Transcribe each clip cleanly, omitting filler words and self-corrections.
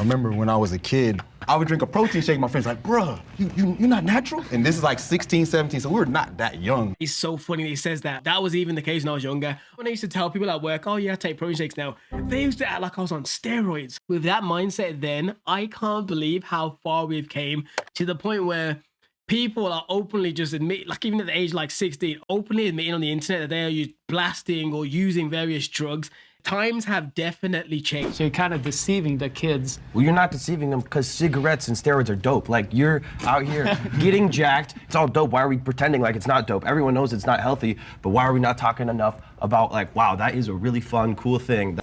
remember when I was a kid, I would drink a protein shake. My friends like, bruh, you're not natural? And this is like 16, 17, so we were not that young. It's so funny that he says that. That was even the case when I was younger. When I used to tell people at work, oh yeah, I take protein shakes now, they used to act like I was on steroids. With that mindset then, I can't believe how far we've came to the point where people are openly just admit, like even at the age like 16, openly admitting on the internet that they are blasting or using various drugs. Times have definitely changed. So you're kind of deceiving the kids. Well, you're not deceiving them because cigarettes and steroids are dope. Like, you're out here getting jacked. It's all dope. Why are we pretending like it's not dope? Everyone knows it's not healthy, but why are we not talking enough about, like, wow, that is a really fun, cool thing.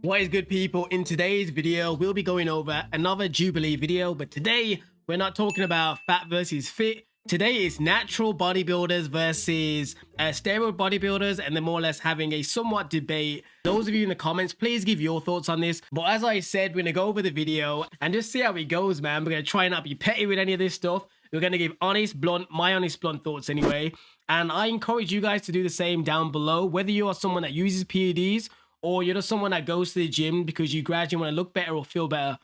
What is good, people? In today's video, we'll be going over another Jubilee video, but today we're not talking about fat versus fit. Today is natural bodybuilders versus steroid bodybuilders, and they're more or less having a somewhat debate. Those of you in the comments, please give your thoughts on this. But as I said, we're gonna go over the video and just see how it goes, man. We're gonna try not be petty with any of this stuff. We're gonna give honest, blunt, my honest, blunt thoughts anyway. And I encourage you guys to do the same down below, whether you are someone that uses PEDs or you're just someone that goes to the gym because you gradually want to look better or feel better.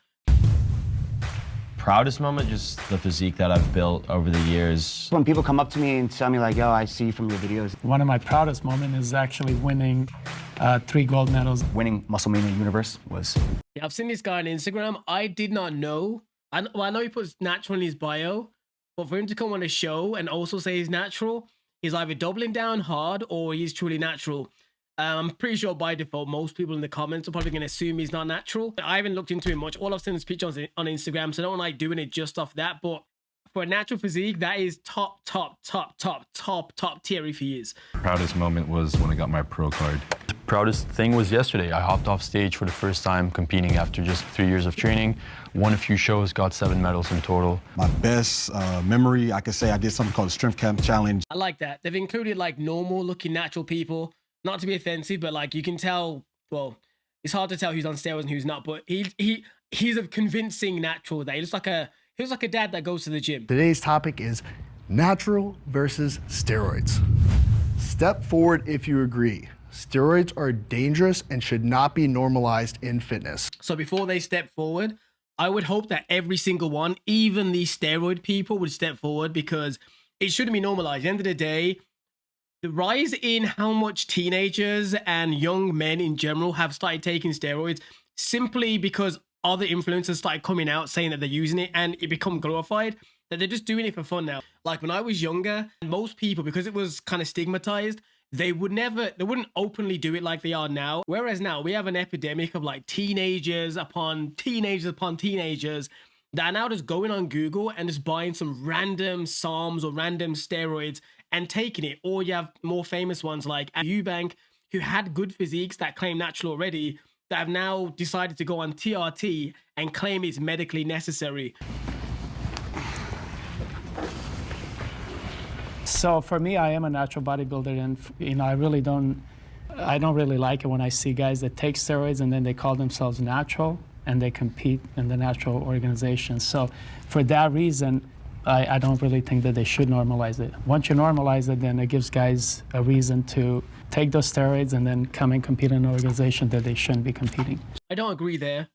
Proudest moment, just the physique that I've built over the years. When people come up to me and tell me like, yo, I see from your videos. One of my proudest moments is actually winning 3 gold medals. Winning Muscle Mania Universe was... Yeah, I've seen this guy on Instagram. I did not know. I know he puts natural in his bio, but for him to come on a show and also say he's natural, he's either doubling down hard or he's truly natural. I'm pretty sure by default, most people in the comments are probably going to assume he's not natural. I haven't looked into him much. All I've seen is pictures on Instagram, so I don't like doing it just off that. But for a natural physique, that is top tier if he is. Proudest moment was when I got my pro card. The proudest thing was yesterday. I hopped off stage for the first time competing after just 3 years of training. Won a few shows, got 7 medals in total. My best memory, I could say I did something called the Strength Camp Challenge. I like that. They've included like normal looking natural people. Not to be offensive, but like you can tell, well, it's hard to tell who's on steroids and who's not, but he's a convincing natural that he looks like a dad that goes to the gym. Today's topic is natural versus steroids. Step forward if you agree. Steroids are dangerous and should not be normalized in fitness. So before they step forward, I would hope that every single one, even the steroid people, would step forward because it shouldn't be normalized. At the end of the day, the rise in how much teenagers and young men in general have started taking steroids simply because other influencers started coming out saying that they're using it and it become glorified, that they're just doing it for fun now. Like when I was younger, most people, because it was kind of stigmatized, they wouldn't openly do it like they are now. Whereas now we have an epidemic of like teenagers upon teenagers that are now just going on Google and just buying some random Psalms or random steroids and taking it. Or you have more famous ones like Eubank, who had good physiques that claim natural already, that have now decided to go on TRT and claim it's medically necessary. So for me, I am a natural bodybuilder, and you know, I don't really like it when I see guys that take steroids and then they call themselves natural and they compete in the natural organization. So for that reason, I don't really think that they should normalize it. Once you normalize it, then it gives guys a reason to take those steroids and then come and compete in an organization that they shouldn't be competing. I don't agree there.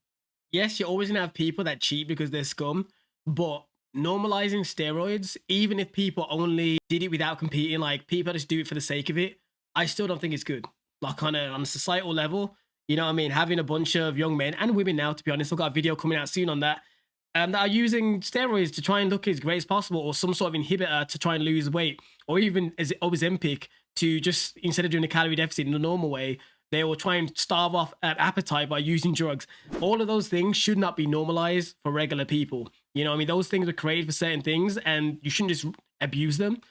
Yes, you're always gonna have people that cheat because they're scum, but normalizing steroids, even if people only did it without competing, like people just do it for the sake of it, I still don't think it's good. Like on a societal level, you know what I mean? Having a bunch of young men and women now, to be honest, I've got a video coming out soon on that, that are using steroids to try and look as great as possible, or some sort of inhibitor to try and lose weight, or even as Ozempic to just, instead of doing a calorie deficit in the normal way, they will try and starve off appetite by using drugs. All of those things should not be normalized for regular people. You know what I mean? Those things are created for certain things and you shouldn't just abuse them.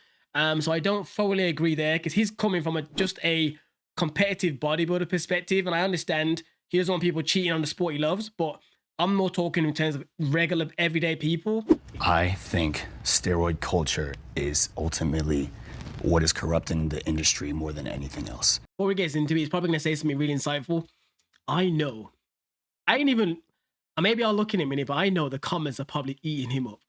So I don't fully agree there, because he's coming from just a competitive bodybuilder perspective, and I understand he doesn't want people cheating on the sport he loves, but I'm more talking in terms of regular, everyday people. I think steroid culture is ultimately what is corrupting the industry more than anything else. Before he gets into it, he's probably going to say something really insightful. I know. Maybe I'll look in a minute, but I know the comments are probably eating him up.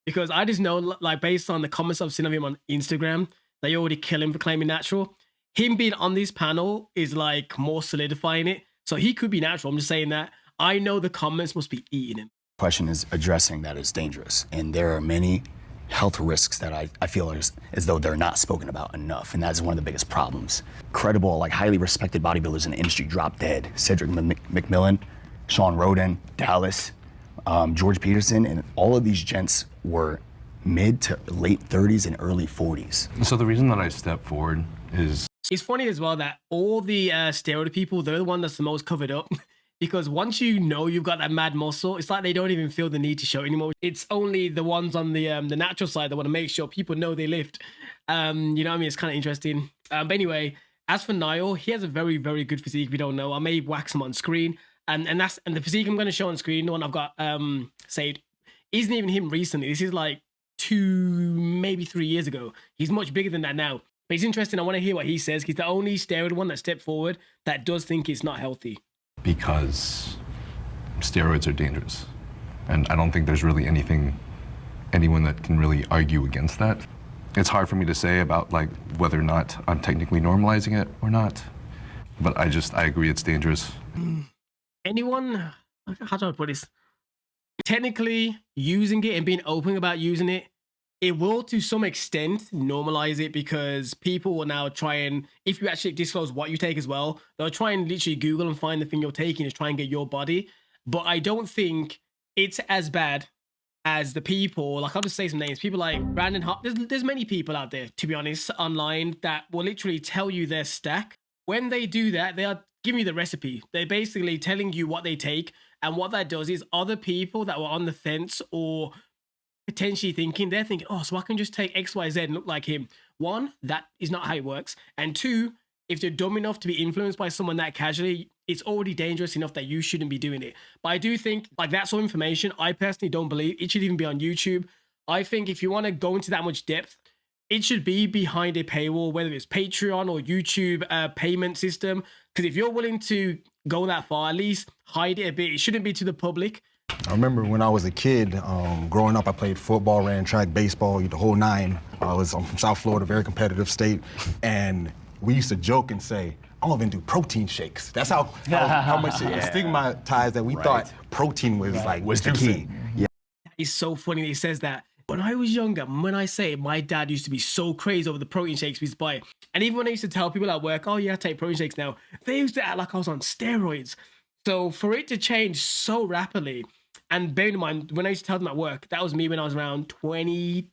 Because I just know, like, based on the comments I've seen of him on Instagram, they already kill him for claiming natural. Him being on this panel is, like, more solidifying it. So he could be natural. I'm just saying that. I know the comments must be eating him. Question is addressing that is dangerous. And there are many health risks that I feel as though they're not spoken about enough. And that's one of the biggest problems. Credible, like highly respected bodybuilders in the industry drop dead. Cedric McMillan, Sean Roden, Dallas, George Peterson, and all of these gents were mid to late 30s and early 40s. So the reason that I stepped forward is... It's funny as well that all the steroid people, they're the one that's the most covered up. Because once you know you've got that mad muscle, it's like they don't even feel the need to show it anymore. It's only the ones on the natural side that want to make sure people know they lift. You know what I mean? It's kind of interesting. But anyway, as for Niall, he has a very, very good physique. If you don't know, I may wax him on screen. And the physique I'm going to show on screen, the one I've got saved, isn't even him recently. This is like 2, maybe 3 years ago. He's much bigger than that now. But it's interesting. I want to hear what he says. He's the only steroid one that stepped forward that does think it's not healthy. Because steroids are dangerous. And I don't think there's really anyone that can really argue against that. It's hard for me to say about like whether or not I'm technically normalizing it or not. But I agree it's dangerous. Anyone, how do I put this? Technically using it and being open about using it, it will to some extent normalize it, because people will now try and, if you actually disclose what you take as well, they'll try and literally Google and find the thing you're taking to try and get your body. But I don't think it's as bad as the people, like I'll just say some names, people like Brandon Hart. There's many people out there, to be honest, online that will literally tell you their stack. When they do that, they are giving you the recipe. They're basically telling you what they take, and what that does is other people that were on the fence or potentially thinking, they're thinking, oh, so I can just take XYZ and look like him. One, that is not how it works. And two, if you're dumb enough to be influenced by someone that casually, it's already dangerous enough that you shouldn't be doing it. But I do think like that sort of information, I personally don't believe it should even be on YouTube. I think if you want to go into that much depth, it should be behind a paywall, whether it's Patreon or YouTube payment system. Because if you're willing to go that far, at least hide it a bit. It shouldn't be to the public. I remember when I was a kid, growing up, I played football, ran track, baseball, the whole nine. I'm from South Florida, very competitive state. And we used to joke and say, I don't even do protein shakes. That's how much it stigmatized that we thought protein was the key. Yeah. It's so funny that he says that. When I was younger, when I say it, my dad used to be so crazy over the protein shakes we used to buy. And even when I used to tell people at work, oh yeah, I take protein shakes now, they used to act like I was on steroids. So for it to change so rapidly, and bear in mind, when I used to tell them at work, that was me when I was around 20,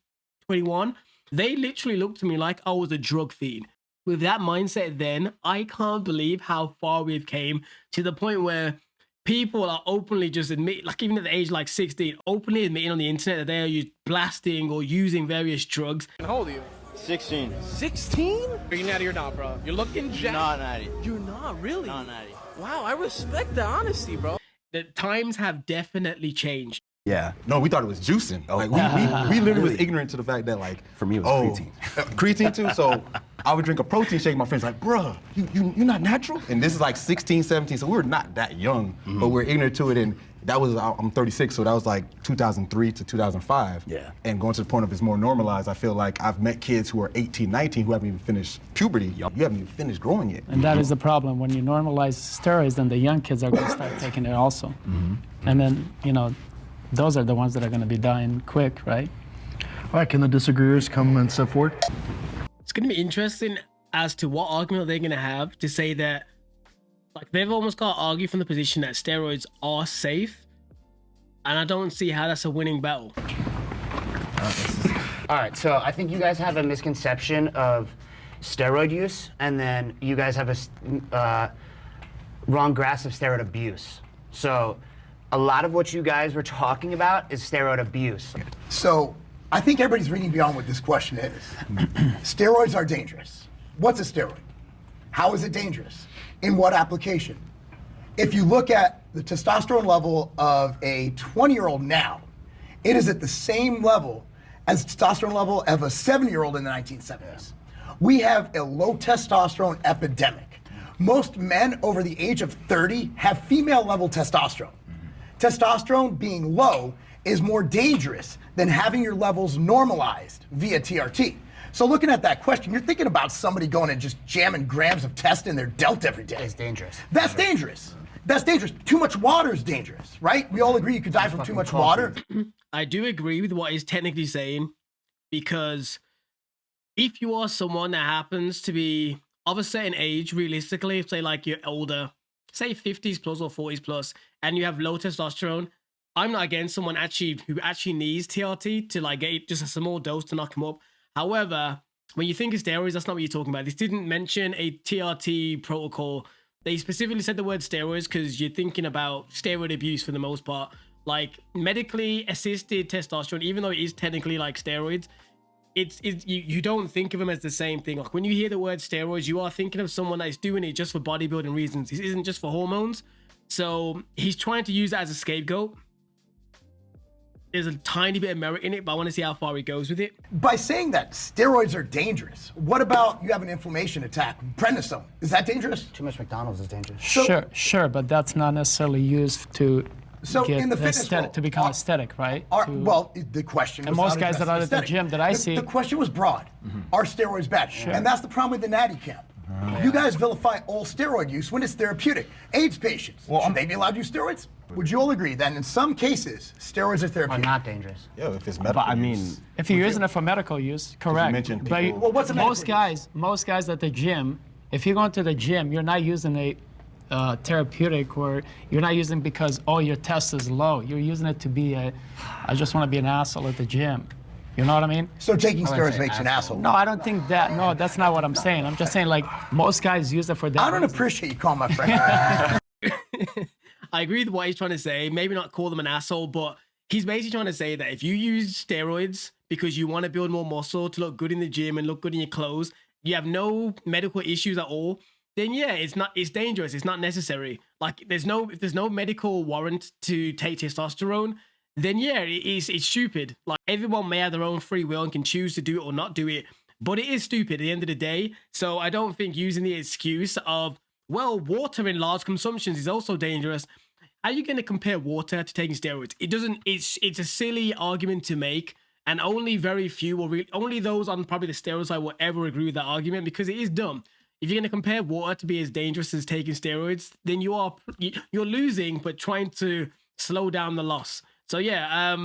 21, they literally looked at me like I was a drug fiend. With that mindset then, I can't believe how far we've came to the point where people are openly just admit, like even at the age like 16, openly admitting on the internet that they are blasting or using various drugs. How old are you? 16. 16? Are you natty or not, bro? You're looking jacked. Not natty. You're not, really? Not natty. Wow, I respect the honesty, bro. The times have definitely changed. Yeah. No, we thought it was juicing. Oh. Like we literally was ignorant to the fact that like, for me it was creatine. Creatine too. So I would drink a protein shake. My friends like, bruh, you're not natural? And this is like 16, 17. So we were not that young, but we're ignorant to it. And that was, I'm 36, so that was like 2003 to 2005. Yeah. And going to the point of it's more normalized, I feel like I've met kids who are 18, 19 who haven't even finished puberty. You haven't even finished growing yet. And that is the problem. When you normalize steroids, then the young kids are going to start taking it also. And then, those are the ones that are going to be dying quick, right? All right, can the disagreeers come and step forward? It's going to be interesting as to what argument they're going to have to say that, like, they've almost got to argue from the position that steroids are safe, and I don't see how that's a winning battle. All right, so I think you guys have a misconception of steroid use, and then you guys have a wrong grasp of steroid abuse. So a lot of what you guys were talking about is steroid abuse. So I think everybody's reading beyond what this question is. Steroids are dangerous. What's a steroid? How is it dangerous? In what application? If you look at the testosterone level of a 20-year-old now, it is at the same level as testosterone level of a 7-year-old in the 1970s. We have a low testosterone epidemic. Most men over the age of 30 have female level testosterone. Testosterone being low is more dangerous than having your levels normalized via TRT. So looking at that question, you're thinking about somebody going and just jamming grams of test in their delt every day. It's dangerous. That's dangerous. That's dangerous. Too much water is dangerous, right? We all agree you could die from too much water. I do agree with what he's technically saying, because if you are someone that happens to be of a certain age, realistically, say like you're older, say 50s plus or 40s plus, and you have low testosterone, I'm not against someone who actually needs TRT to like get just a small dose to knock him up. However, when you think of steroids, that's not what you're talking about. This didn't mention a TRT protocol. They specifically said the word steroids because you're thinking about steroid abuse for the most part. Like medically assisted testosterone, even though it is technically like steroids, you don't think of them as the same thing. Like when you hear the word steroids, you are thinking of someone that is doing it just for bodybuilding reasons. This isn't just for hormones. So he's trying to use that as a scapegoat. There's a tiny bit of merit in it, but I want to see how far he goes with it. By saying that steroids are dangerous, what about you have an inflammation attack, prednisone? Is that dangerous? Too much McDonald's is dangerous. Sure, but that's not necessarily used to get in the fitness aesthetic, world, to become aesthetic, right? Well, the question was and most how to guys dress that are at the aesthetic. gym that I see, the question was broad. Are steroids bad? And that's the problem with the Natty camp. You guys vilify all steroid use when it's therapeutic. AIDS patients, should they be allowed to use steroids? Would you all agree that in some cases, steroids are Are therapeutic? not dangerous. Yeah, if it's medical. But I mean, use. if you're using it for medical use, correct. mentioned But people- Well, what's a most medical guys at the gym, if you're going to the gym, you're not using a therapeutic, or you're not using because your test is low. You're using it to be I just want to be an asshole at the gym. You know what I mean? So taking steroids makes you an asshole. No, I don't think that. No, that's not what I'm saying. I'm just saying like most guys use it for that. I don't reason. appreciate you calling my friend. I agree with what he's trying to say. Maybe not call them an asshole, but he's basically trying to say that if you use steroids because you want to build more muscle to look good in the gym and look good in your clothes, you have no medical issues at all, then yeah, it's dangerous. It's not necessary. Like if there's no medical warrant to take testosterone, then yeah, it's stupid. Like everyone may have their own free will and can choose to do it or not do it, but it is stupid at the end of the day. So I don't think using the excuse of, well, water in large consumptions is also dangerous. How are you going to compare water to taking steroids? It doesn't. It's a silly argument to make, and only very few will only those on probably the steroids side will ever agree with that argument, because it is dumb. If you're going to compare water to be as dangerous as taking steroids, then you're losing, but trying to slow down the loss. So yeah,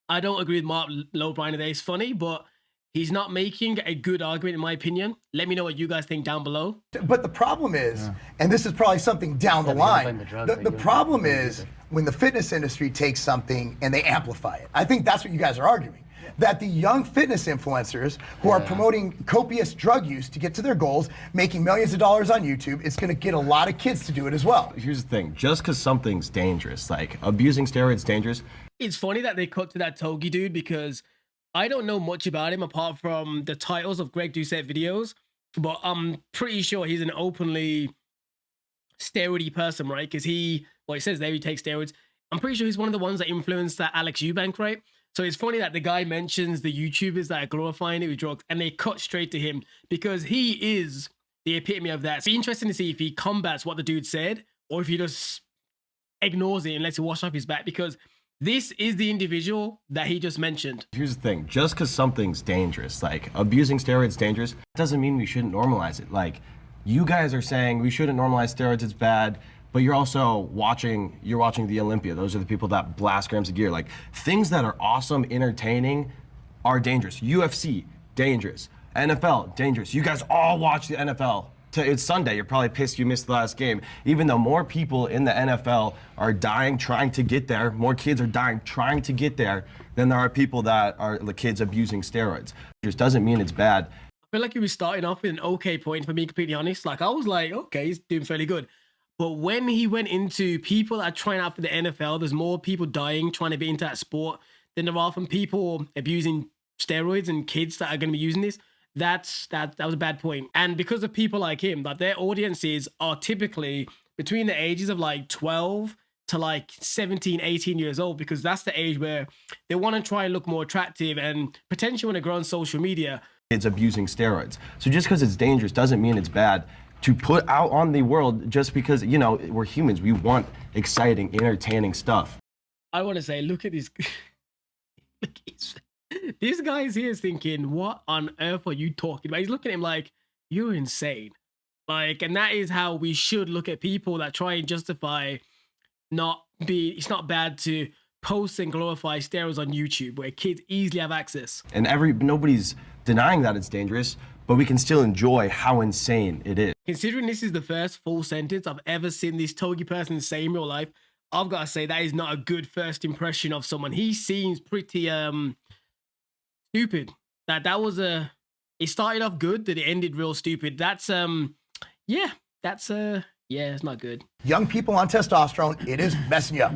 I don't agree with Mark Lowbrian today. It's funny, but he's not making a good argument in my opinion. Let me know what you guys think down below. But the problem is, and this is probably something down the line, the problem is when the fitness industry takes something and they amplify it. I think that's what you guys are arguing. That the young fitness influencers who are promoting copious drug use to get to their goals, making millions of dollars on YouTube, it's going to get a lot of kids to do it as well. here's the thing: just because something's dangerous, like abusing steroids, dangerous. It's funny that they cut to that Togi dude, because I don't know much about him apart from the titles of Greg Doucette videos, but I'm pretty sure he's an openly steroidy person, right? Because he says there he takes steroids. I'm pretty sure he's one of the ones that influenced that Alex Eubank, right? So it's funny that the guy mentions the YouTubers that are glorifying it with drugs, and they cut straight to him because he is the epitome of that. It's interesting to see if he combats what the dude said or if he just ignores it and lets it wash off his back, because this is the individual that he just mentioned. Here's the thing: just because something's dangerous, like abusing steroids, dangerous, doesn't mean we shouldn't normalize it. Like you guys are saying we shouldn't normalize steroids; it's bad. But you're also watching the Olympia. Those are the people that blast grams of gear. Like things that are awesome, entertaining, are dangerous. UFC, dangerous. NFL, dangerous. You guys all watch the NFL. It's Sunday. You're probably pissed you missed the last game. Even though more people in the NFL are dying trying to get there, more kids are dying trying to get there than there are people that are the kids abusing steroids. It just doesn't mean it's bad. I feel like he was starting off with an okay point, for being completely honest. Like I was like, okay, he's doing fairly good. But when he went into people that are trying out for the NFL, there's more people dying trying to be into that sport than there are from people abusing steroids and kids that are going to be using this. That was a bad point. And because of people like him, that their audiences are typically between the ages of like 12 to like 17, 18 years old, because that's the age where they want to try and look more attractive and potentially want to grow on social media. Kids abusing steroids. So just because it's dangerous doesn't mean it's bad to put out on the world, just because, we're humans. We want exciting, entertaining stuff. I want to say, look at this. This guy's here thinking, what on earth are you talking about? He's looking at him like, you're insane. Like, and that is how we should look at people that try and justify it's not bad to post and glorify steroids on YouTube where kids easily have access. And nobody's denying that it's dangerous, but we can still enjoy how insane it is. Considering this is the first full sentence I've ever seen this Togi person say in real life, I've got to say that is not a good first impression of someone. He seems pretty stupid. It started off good, that it ended real stupid. That's it's not good. Young people on testosterone, it is messing you up.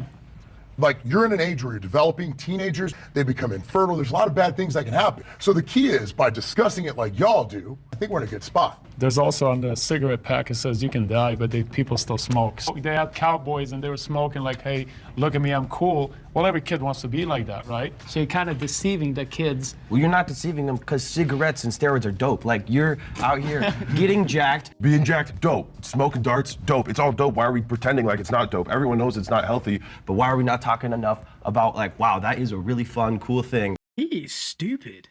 Like, you're in an age where you're developing, teenagers, they become infertile. There's a lot of bad things that can happen. So the key is, by discussing it like y'all do, I think we're in a good spot. There's also on the cigarette pack, it says you can die, but people still smoke. So they had cowboys and they were smoking like, hey, look at me, I'm cool. Well, every kid wants to be like that, right? So you're kind of deceiving the kids. Well, you're not deceiving them because cigarettes and steroids are dope. Like, you're out here getting jacked. Being jacked, dope. Smoking darts, dope. It's all dope. Why are we pretending like it's not dope? Everyone knows it's not healthy, but why are we not talking enough about, like, wow, that is a really fun, cool thing? He is stupid.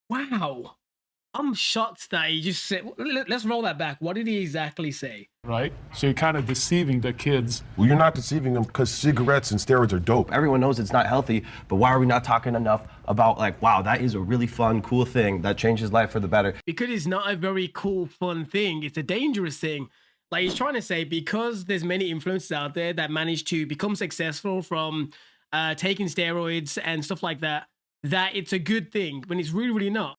Wow. I'm shocked that he just said, let's roll that back. What did he exactly say? Right? So you're kind of deceiving the kids. Well, you're not deceiving them because cigarettes and steroids are dope. Everyone knows it's not healthy, but why are we not talking enough about, like, wow, that is a really fun, cool thing that changes life for the better? Because it's not a very cool, fun thing. It's a dangerous thing. Like, he's trying to say, because there's many influencers out there that manage to become successful from taking steroids and stuff like that, that it's a good thing when it's really, really not.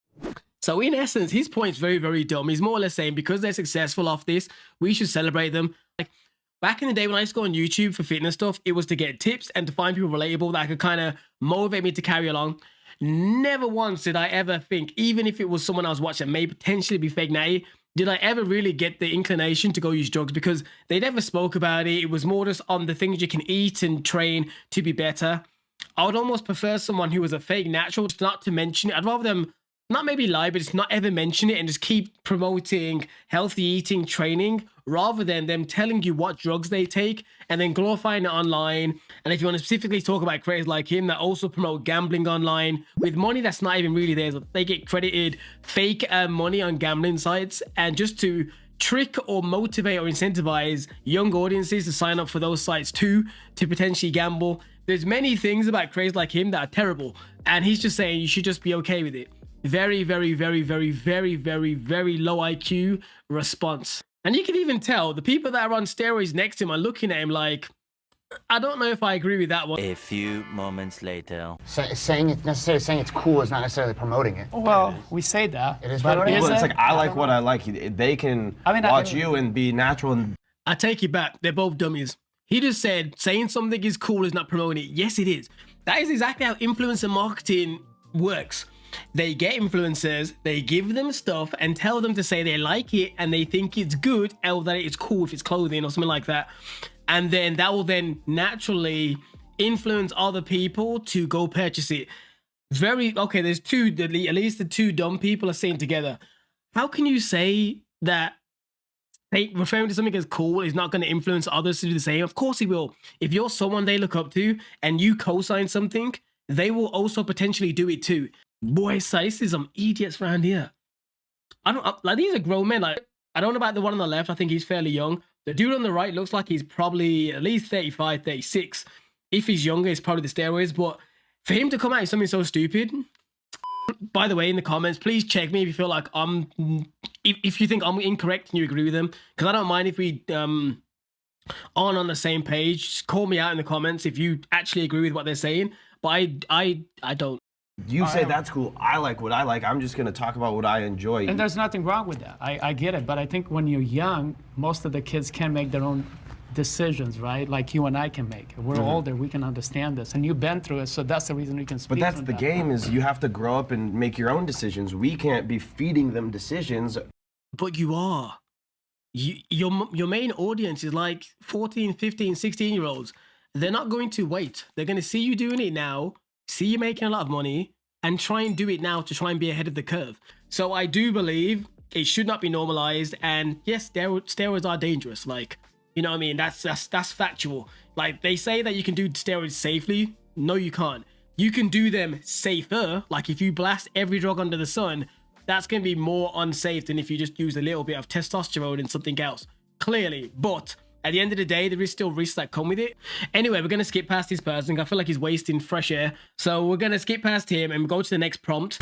So in essence, his point's very, very dumb. He's more or less saying because they're successful off this, we should celebrate them. Like, back in the day when I used to go on YouTube for fitness stuff, it was to get tips and to find people relatable that could kind of motivate me to carry along. Never once did I ever think, even if it was someone I was watching that may potentially be fake Natty, did I ever really get the inclination to go use drugs, because they never spoke about it. It was more just on the things you can eat and train to be better. I would almost prefer someone who was a fake natural, not to mention it. I'd rather them not maybe lie, but just not ever mention it and just keep promoting healthy eating, training, rather than them telling you what drugs they take and then glorifying it online. And if you want to specifically talk about creators like him that also promote gambling online with money that's not even really theirs, they get credited fake money on gambling sites, and just to trick or motivate or incentivize young audiences to sign up for those sites too, to potentially gamble. There's many things about creators like him that are terrible, and he's just saying you should just be okay with it. Very, very, very, very, very, very, very low IQ response. And you can even tell the people that are on steroids next to him are looking at him like, I don't know if I agree with that one. A few moments later. Saying it's cool is not necessarily promoting it. Well, we say that. It is but promoting it. Well, it's like, I like what I like. They can watch you and be natural. And I take it back. They're both dummies. He just said saying something is cool is not promoting it. Yes, it is. That is exactly how influencer marketing works. They get influencers, they give them stuff and tell them to say they like it and they think it's good, or that it's cool if it's clothing or something like that. And then that will then naturally influence other people to go purchase it. Okay, there's two, at least the two dumb people are saying together. How can you say that referring to something as cool is not going to influence others to do the same? Of course it will. If you're someone they look up to and you co-sign something, they will also potentially do it too. Boy, so this is some idiots around here. Like, these are grown men. Like, I don't know about the one on the left. I think he's fairly young. The dude on the right looks like he's probably at least 35, 36. If he's younger, it's probably the steroids. But for him to come out with something so stupid, by the way, in the comments, please check me if you feel like if you think I'm incorrect and you agree with them. Because I don't mind if we aren't on the same page. Just call me out in the comments if you actually agree with what they're saying. But I don't. You say that's cool. I like what I like. I'm just going to talk about what I enjoy. And there's nothing wrong with that. I get it. But I think when you're young, most of the kids can make their own decisions, right? Like you and I can make. We're older. We can understand this. And you've been through it. So that's the reason we can speak. But that's the game, is you have to grow up and make your own decisions. We can't be feeding them decisions. But you are. Your main audience is like 14, 15, 16-year-olds. They're not going to wait. They're going to see you doing it now, see you making a lot of money, and try and do it now to try and be ahead of the curve. So I do believe it should not be normalized. And yes, steroids are dangerous. Like, you know what I mean? That's factual. Like, they say that you can do steroids safely. No, you can't. You can do them safer. Like, if you blast every drug under the sun, that's going to be more unsafe than if you just use a little bit of testosterone and something else, clearly. But at the end of the day, there is still risks that come with it. Anyway, we're going to skip past this person. I feel like he's wasting fresh air. So we're going to skip past him and go to the next prompt.